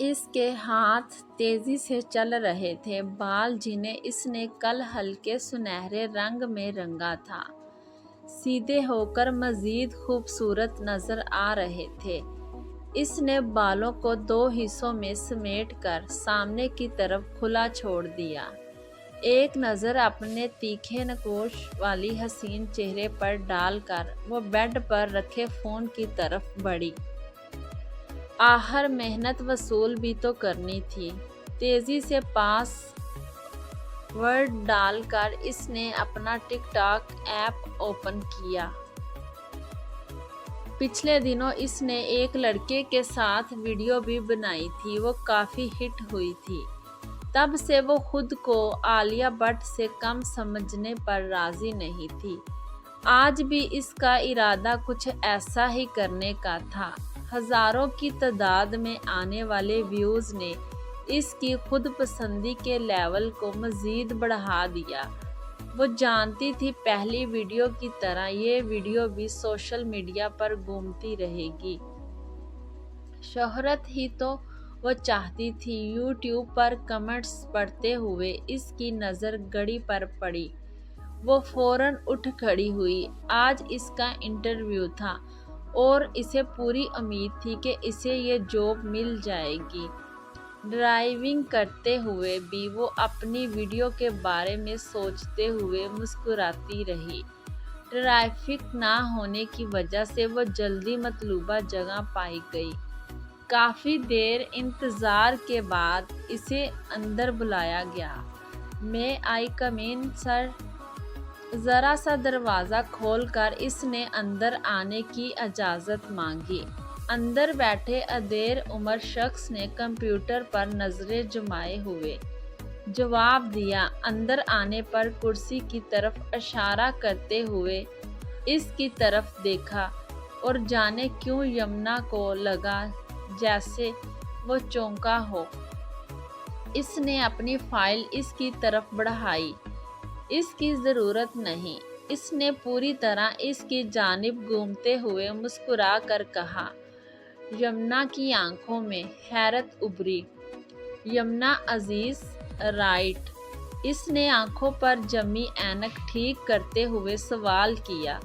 اس کے ہاتھ تیزی سے چل رہے تھے، بال جنہیں اس نے کل ہلکے سنہرے رنگ میں رنگا تھا سیدھے ہو کر مزید خوبصورت نظر آ رہے تھے۔ اس نے بالوں کو 2 حصوں میں سمیٹ کر سامنے کی طرف کھلا چھوڑ دیا، ایک نظر اپنے تیکھے نقوش والی حسین چہرے پر ڈال کر وہ بیڈ پر رکھے فون کی طرف بڑھی۔ آخر محنت وصول بھی تو کرنی تھی۔ تیزی سے پاس ورڈ ڈال کر اس نے اپنا ٹک ٹاک ایپ اوپن کیا۔ پچھلے دنوں اس نے ایک لڑکے کے ساتھ ویڈیو بھی بنائی تھی، وہ کافی ہٹ ہوئی تھی۔ تب سے وہ خود کو عالیہ بھٹ سے کم سمجھنے پر راضی نہیں تھی۔ آج بھی اس کا ارادہ کچھ ایسا ہی کرنے کا تھا۔ ہزاروں کی تعداد میں آنے والے ویوز نے اس کی خود پسندی کے لیول کو مزید بڑھا دیا۔ وہ جانتی تھی پہلی ویڈیو کی طرح یہ ویڈیو بھی سوشل میڈیا پر گھومتی رہے گی۔ شہرت ہی تو وہ چاہتی تھی۔ یوٹیوب پر کمنٹس پڑھتے ہوئے اس کی نظر گھڑی پر پڑی۔ وہ فوراً اٹھ کھڑی ہوئی۔ آج اس کا انٹرویو تھا اور اسے پوری امید تھی کہ اسے یہ جاب مل جائے گی۔ ڈرائیونگ کرتے ہوئے بھی وہ اپنی ویڈیو کے بارے میں سوچتے ہوئے مسکراتی رہی۔ ٹریفک نہ ہونے کی وجہ سے وہ جلدی مطلوبہ جگہ پائی گئی۔ کافی دیر انتظار کے بعد اسے اندر بلایا گیا۔ "مے آئی کم ان سر؟" ذرا سا دروازہ کھول کر اس نے اندر آنے کی اجازت مانگی۔ اندر بیٹھے ادھیر عمر شخص نے کمپیوٹر پر نظریں جمائے ہوئے جواب دیا۔ اندر آنے پر کرسی کی طرف اشارہ کرتے ہوئے اس کی طرف دیکھا اور جانے کیوں یمنا کو لگا جیسے وہ چونکا ہو۔ اس نے اپنی فائل اس کی طرف بڑھائی۔ "اس کی ضرورت نہیں." اس نے پوری طرح اس کی جانب گھومتے ہوئے مسکرا کر کہا۔ یمنا کی آنکھوں میں حیرت ابھری۔ "یمنا عزیز، رائٹ؟" اس نے آنکھوں پر جمی اینک ٹھیک کرتے ہوئے سوال کیا۔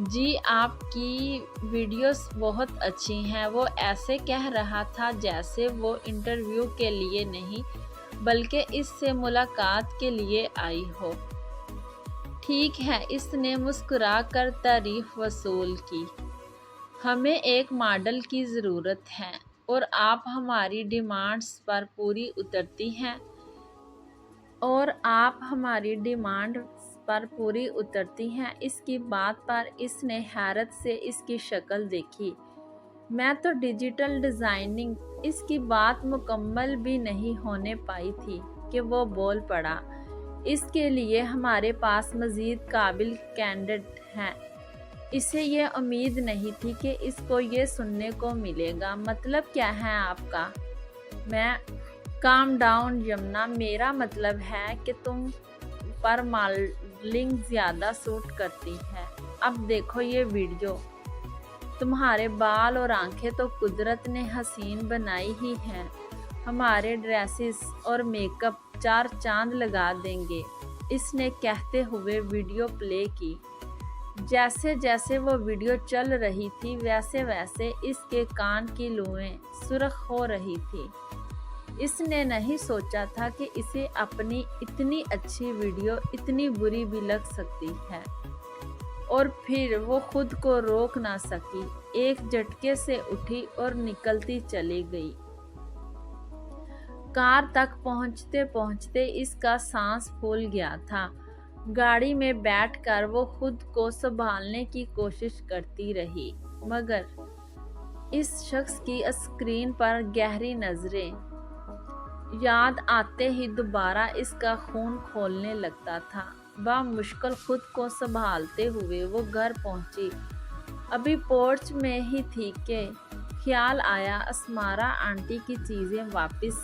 "جی، آپ کی ویڈیوز بہت اچھی ہیں۔" وہ ایسے کہہ رہا تھا جیسے وہ انٹرویو کے لیے نہیں بلکہ اس سے ملاقات کے لیے آئی ہو۔ "ٹھیک ہے۔" اس نے مسکرا کر تعریف وصول کی۔ "ہمیں ایک ماڈل کی ضرورت ہے اور آپ ہماری ڈیمانڈز پر پوری اترتی ہیں۔" اس کی بات پر اس نے حیرت سے اس کی شکل دیکھی۔ "میں تو ڈیجیٹل ڈیزائننگ۔" اس کی بات مکمل بھی نہیں ہونے پائی تھی کہ وہ بول پڑا۔ "اس کے لیے ہمارے پاس مزید قابل کینڈیڈیٹ ہیں۔" اسے یہ امید نہیں تھی کہ اس کو یہ سننے کو ملے گا۔ "مطلب کیا ہے آپ کا؟" "کام ڈاؤن یمنا، میرا مطلب ہے کہ تم پر ماڈلنگ زیادہ سوٹ کرتی ہے۔ اب دیکھو یہ ویڈیو۔ تمہارے بال اور آنکھیں تو قدرت نے حسین بنائی ہی ہیں۔ ہمارے ڈریسز اور میک اپ 4 چاند لگا دیں گے۔" اس نے کہتے ہوئے ویڈیو پلے کی۔ جیسے جیسے وہ ویڈیو چل رہی تھی ویسے ویسے اس کے کان کی لوئیں سرخ ہو رہی تھی۔ اس نے نہیں سوچا تھا کہ اسے اپنی اتنی اچھی ویڈیو اتنی بری بھی لگ سکتی ہے، اور پھر وہ خود کو روک نہ سکی، ایک جھٹکے سے اٹھی اور نکلتی چلی گئی۔ کار تک پہنچتے پہنچتے اس کا سانس پھول گیا تھا۔ گاڑی میں بیٹھ کر وہ خود کو سنبھالنے کی کوشش کرتی رہی، مگر اس شخص کی اسکرین پر گہری نظریں یاد آتے ہی دوبارہ اس کا خون کھولنے لگتا تھا۔ بمشکل خود کو سنبھالتے ہوئے وہ گھر پہنچی۔ ابھی پورچ میں ہی تھی کہ خیال آیا اسمارا آنٹی کی چیزیں واپس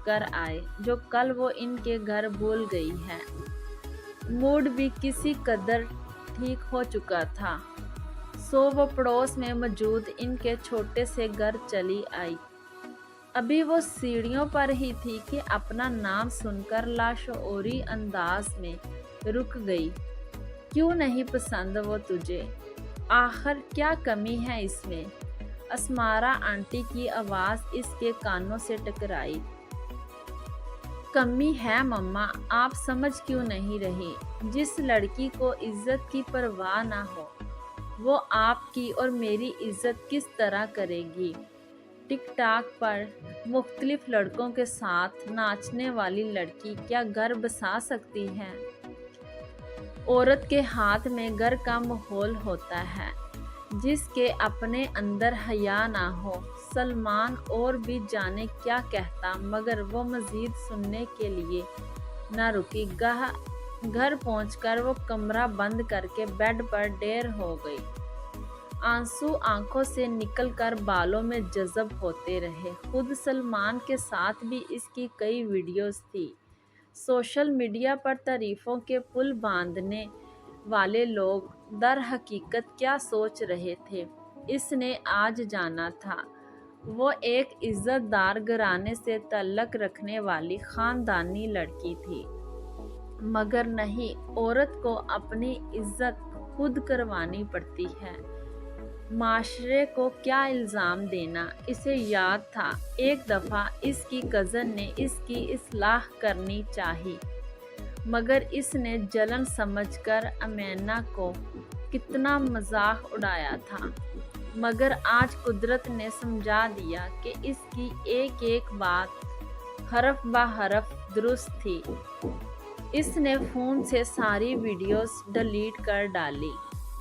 کر آئے جو کل وہ ان کے گھر بھول گئی ہے۔ موڈ بھی کسی قدر ٹھیک ہو چکا تھا، سو وہ پڑوس میں موجود ان کے چھوٹے سے گھر چلی آئی۔ ابھی وہ سیڑھیوں پر ہی تھی کہ اپنا نام سن کر لاشعوری انداز میں رک گئی۔ کیوں نہیں پسند وہ تجھے؟ آخر کیا کمی ہے اس میں؟ اسمارا آنٹی کی آواز اس کے کانوں سے ٹکرائی۔ کمی ہے مما، آپ سمجھ کیوں نہیں رہی؟ جس لڑکی کو عزت کی پرواہ نہ ہو وہ آپ کی اور میری عزت کس طرح کرے گی؟ ٹک ٹاک پر مختلف لڑکوں کے ساتھ ناچنے والی لڑکی کیا گھر بسا سکتی ہے؟ عورت کے ہاتھ میں گھر کا ماحول ہوتا ہے۔ جس کے اپنے اندر حیا نہ ہو۔ سلمان اور بھی جانے کیا کہتا مگر وہ مزید سننے کے لیے نہ رکی۔ گھر پہنچ کر وہ کمرہ بند کر کے بیڈ پر ڈیر ہو گئی۔ آنسو آنکھوں سے نکل کر بالوں میں جذب ہوتے رہے۔ خود سلمان کے ساتھ بھی اس کی کئی ویڈیوز تھی۔ سوشل میڈیا پر تعریفوں کے پل باندھنے والے لوگ در حقیقت کیا سوچ رہے تھے اس نے آج جانا تھا۔ وہ ایک عزت دار گھرانے سے تعلق رکھنے والی خاندانی لڑکی تھی۔ مگر نہیں، عورت کو اپنی عزت خود کروانی پڑتی ہے۔ معاشرے کو کیا الزام دینا؟ اسے یاد تھا ایک دفعہ اس کی کزن نے اس کی اصلاح کرنی چاہی مگر اس نے جلن سمجھ کر امینا کو کتنا مذاق اڑایا تھا۔ مگر آج قدرت نے سمجھا دیا کہ اس کی ایک ایک بات حرف بہ حرف درست تھی۔ اس نے فون سے ساری ویڈیوز ڈیلیٹ کر ڈالی۔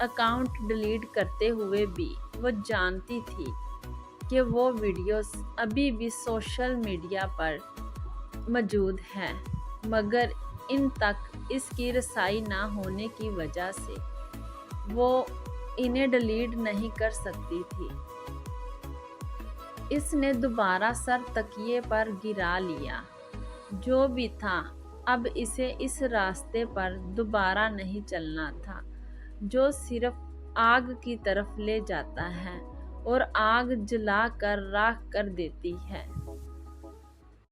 اکاؤنٹ ڈیلیٹ کرتے ہوئے بھی وہ جانتی تھی کہ وہ ویڈیوز ابھی بھی سوشل میڈیا پر موجود ہیں مگر ان تک اس کی رسائی نہ ہونے کی وجہ سے وہ انہیں ڈیلیٹ نہیں کر سکتی تھی۔ اس نے دوبارہ سر تکیے پر گرا لیا۔ جو بھی تھا اب اسے اس راستے پر دوبارہ نہیں چلنا تھا جو صرف آگ کی طرف لے جاتا ہے اور آگ جلا کر راکھ کر دیتی ہے۔